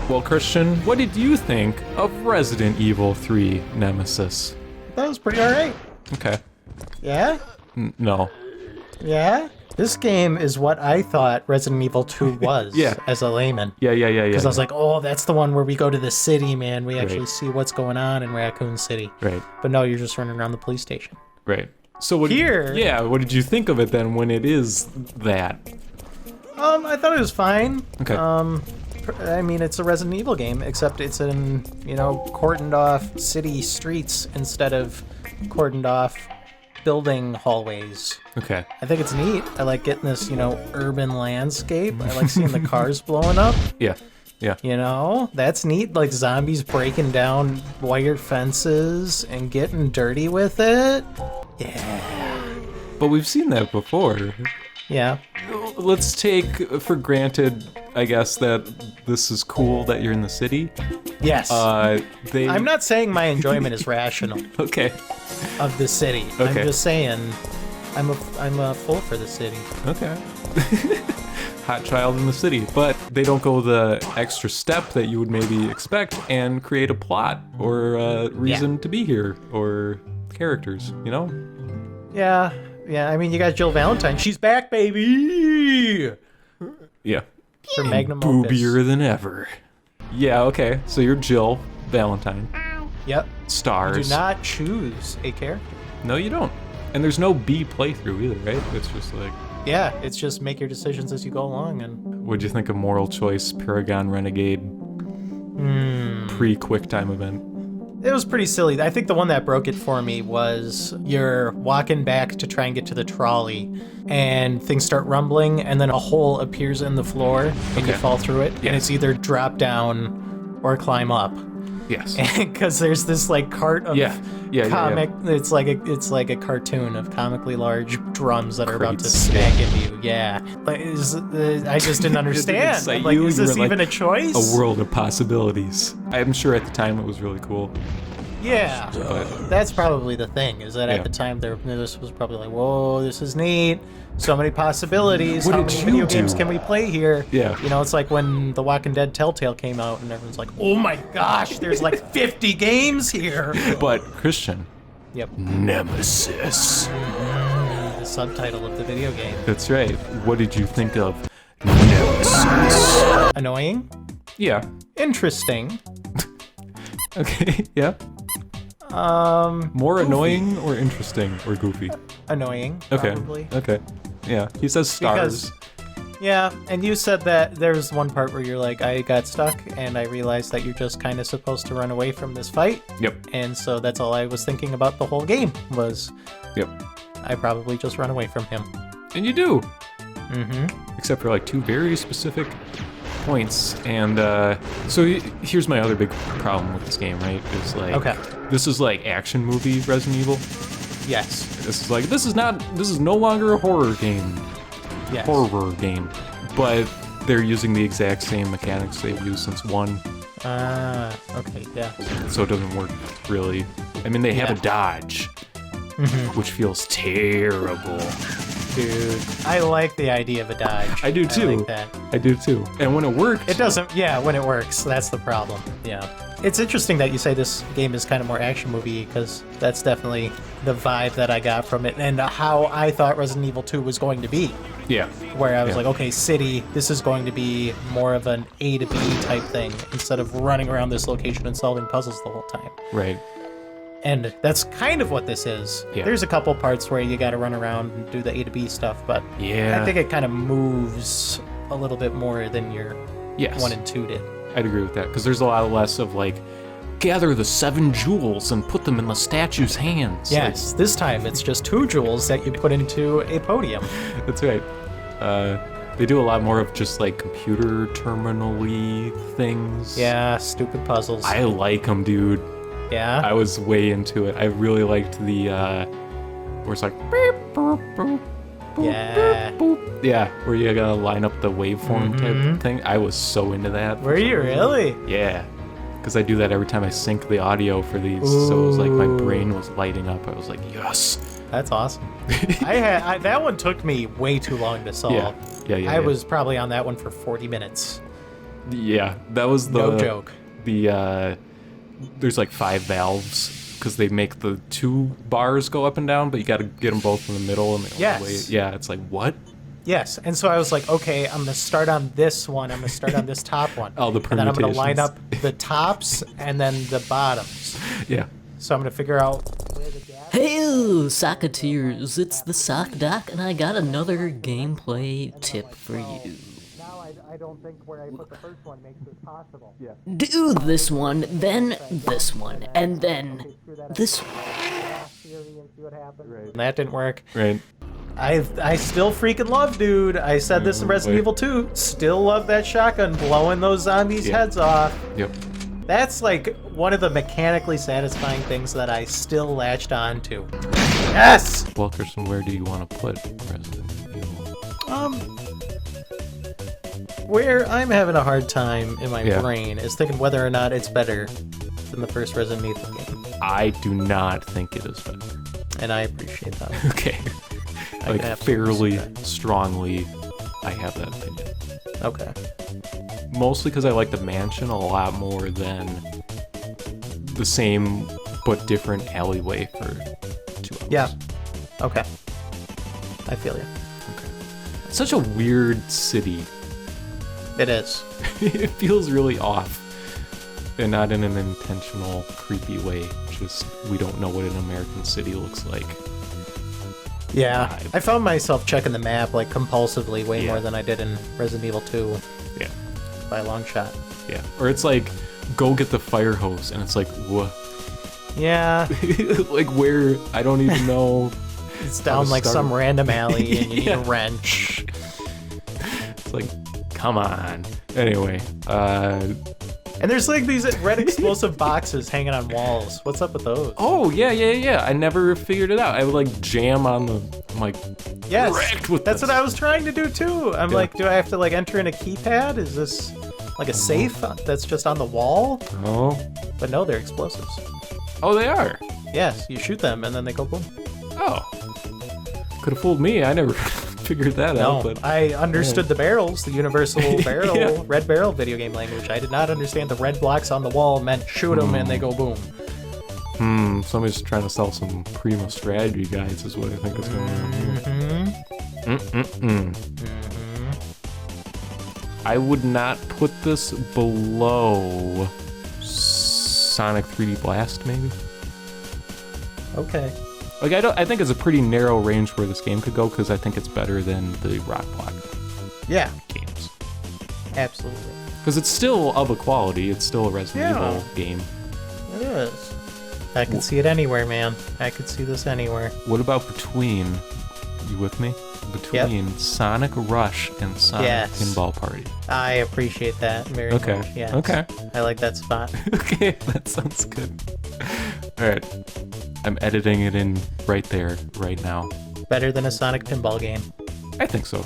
Well, Christian, what did you think of Resident Evil 3 Nemesis? That was pretty alright. Okay. Yeah? No. Yeah? This game is what I thought Resident Evil 2 was as a layman. Yeah. Because I was like, oh, that's the one where we go to the city, man. We actually Right. see what's going on in Raccoon City. Right. But no, you're just running around the police station. Right. So what what did you think of it then when it is that? I thought it was fine. Okay. I mean, it's a Resident Evil game, except it's in, cordoned off city streets instead of cordoned off building hallways. Okay. I think it's neat. I like getting this, urban landscape. I like seeing the cars blowing up. Yeah. That's neat. Like zombies breaking down wire fences and getting dirty with it. Yeah. But we've seen that before. Yeah. Let's take for granted, I guess, that this is cool that you're in the city. Yes. I'm I'm not saying my enjoyment is rational Okay. of the city. Okay. I'm just saying I'm a fool for the city. Okay. Hot child in the city. But they don't go the extra step that you would maybe expect and create a plot or a reason to be here or characters, Yeah. Yeah, I mean, you got Jill Valentine. She's back, baby! Yeah. For Magnum Opus. Boobier than ever. Yeah, okay. So you're Jill Valentine. Yep. Stars. You do not choose a character. No, you don't. And there's no B playthrough either, right? It's just like... Yeah, it's just make your decisions as you go along. And What'd you think of Moral Choice, Paragon Renegade, pre-QuickTime event? it was pretty silly. I think the one that broke it for me was you're walking back to try and get to the trolley, and things start rumbling, and then a hole appears in the floor, and you fall through it, and it's either drop down or climb up. Yes. Because there's this like cart of comic. It's like a cartoon of comically large drums that are about to smack into you. Yeah, but I just didn't understand. I'm like, is this even a choice? A world of possibilities. I'm sure at the time it was really cool. Yeah, But that's probably the thing. Is that at the time this was probably like, whoa, this is neat. So many possibilities. How many video games can we play here? Yeah. It's like when The Walking Dead Telltale came out and everyone's like, oh my gosh, there's like 50 games here. But Christian. Yep. Nemesis. The subtitle of the video game. That's right. What did you think of Nemesis? Annoying. Yeah. Interesting. Okay. Yeah. More goofy. annoying or interesting or goofy? Annoying, Okay. probably. Okay. Yeah. He says stars. Yeah, and you said that there's one part where you're like, I got stuck, and I realized that you're just kind of supposed to run away from this fight. Yep. And so that's all I was thinking about the whole game was, Yep. I probably just run away from him. And you do. Mm-hmm. Except for like two very specific points. And so here's my other big problem with this game, right? Is like, this is like action movie Resident Evil. Yes. This is no longer a horror game. Yes. Horror game. But they're using the exact same mechanics they've used since 1. Okay, yeah. So it doesn't work really. I mean, they have a dodge, which feels terrible. Dude, I like the idea of a dodge. I do too. I like that. I do too. And when it works... It doesn't, when it works, that's the problem. Yeah. It's interesting that you say this game is kind of more action movie because that's definitely the vibe that I got from it and how I thought Resident Evil 2 was going to be. Yeah. Where I was like, okay, city, this is going to be more of an A to B type thing instead of running around this location and solving puzzles the whole time. Right. And that's kind of what this is. Yeah. There's a couple parts where you got to run around and do the A to B stuff, but I think it kind of moves a little bit more than your 1 and 2 did. I'd agree with that, because there's a lot less of like, gather the 7 jewels and put them in the statue's hands. Yes, this time it's just 2 jewels that you put into a podium. That's right. They do a lot more of just like computer terminal-y things. Yeah, stupid puzzles. I like them, dude. Yeah? I was way into it. I really liked the, where it's like, beep, boop, boop, boop, Yeah. boop, boop. Yeah, where you gotta line up the waveform type thing. I was so into that. Were you really? Yeah. Because I do that every time I sync the audio for these. Ooh. So it was like my brain was lighting up. I was like, yes. That's awesome. That one took me way too long to solve. Yeah. I was probably on that one for 40 minutes. Yeah, that was the No joke. There's like 5 valves because they make the 2 bars go up and down, but you got to get them both in the middle and the Yes. only way. Yeah, it's like what? Yes, and so I was like, okay, I'm gonna start on this one. I'm gonna start on this top one. Oh, the and then I'm gonna line permutations. up the tops and then the bottoms. Yeah. So I'm gonna figure out where the gap. Hey, Socketeers, it's the Sock Doc, and I got another gameplay tip for you. Now I don't think where I put the first one makes this possible. Yeah. Do this one, then this one, and then this one. And that didn't work. Right. I still freaking love, dude. I said this in Resident wait. Evil 2. Still love that shotgun blowing those zombies' Yeah. heads off. Yep. That's like one of the mechanically satisfying things that I still latched on to. Yes! Well, Kirsten, where do you want to put Resident Evil? Where I'm having a hard time in my Yeah. brain is thinking whether or not it's better than the first Resident Evil game. I do not think it is better. And I appreciate that. Okay. I Like can absolutely fairly see that. strongly, I have that opinion. Okay. Mostly because I like the mansion a lot more than the same but different alleyway for 2 hours. Yeah. Okay. I feel you. It's such a weird city. It is. It feels really off. And not in an intentional, creepy way. Just, we don't know what an American city looks like. Yeah. vibe. I found myself checking the map like compulsively way Yeah. more than I did in Resident Evil 2 Yeah. by a long shot. Yeah. Or it's like, go get the fire hose. And it's like, what? Yeah. Like, where? I don't even know. It's How down to like start. some random alley and you need Yeah. a wrench. It's like, come on. Anyway, And there's like these red explosive boxes hanging on walls. What's up with those? oh, yeah. I never figured it out. I would like jam on the, I'm like, Yes, wrecked with that's this. what I was trying to do too. I'm Yeah. like, do I have to like enter in a keypad? Is this like a safe that's just on the wall? Oh. But no, they're explosives. Oh, they are. Yes, you shoot them and then they go boom. Oh. Could have fooled me. I never figured that No, out. But I understood the barrels, the universal barrel, Yeah. red barrel video game language. I did not understand the red blocks on the wall meant shoot them and they go boom. Somebody's trying to sell some Prima strategy guides is what I think is going on here. I would not put this below Sonic 3D Blast, maybe. Okay. Like I think it's a pretty narrow range where this game could go because I think it's better than the Rock Block Yeah, games. absolutely. Because it's still of a quality. It's still a Resident Yeah. Evil game. It is. I could see it anywhere, man. I could see this anywhere. What about between? You with me? Between Sonic Rush and Sonic Yes. Pinball Party. I appreciate that very Okay. much. Yes. Okay. I like that spot. Okay, that sounds good. All right, I'm editing it in right there, right now. Better than a Sonic pinball game. I think so.